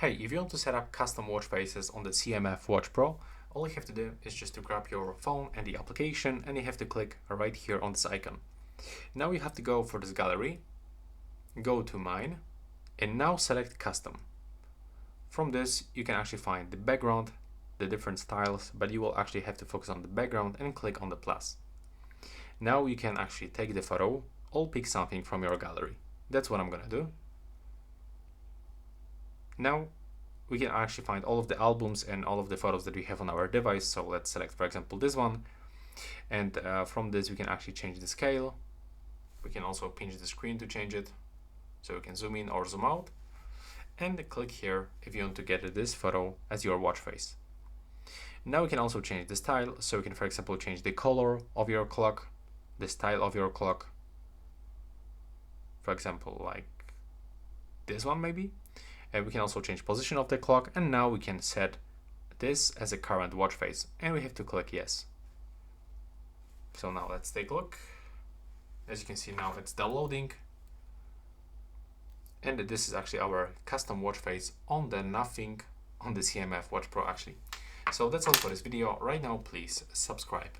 Hey, if you want to set up custom watch faces on the CMF Watch Pro, all you have to do is just to grab your phone and the application, and you have to click right here on this icon. Now you have to go for this gallery, go to mine, and now select custom. From this, you can actually find the background, the different styles, but you will actually have to focus on the background and click on the plus. Now you can actually take the photo or pick something from your gallery. That's what I'm gonna do. Now we can actually find all of the albums and all of the photos that we have on our device. So let's select, for example, this one. And from this, we can actually change the scale. We can also pinch the screen to change it. So we can zoom in or zoom out. And click here if you want to get this photo as your watch face. Now we can also change the style. So we can, for example, change the color of your clock, the style of your clock. For example, like this one maybe. And we can also change position of the clock, and now we can set this as a current watch face, and we have to click yes. So now let's take a look. As you can see, now it's downloading, and this is actually our custom watch face on the CMF Watch Pro actually. So that's all for this video. Right now, please subscribe.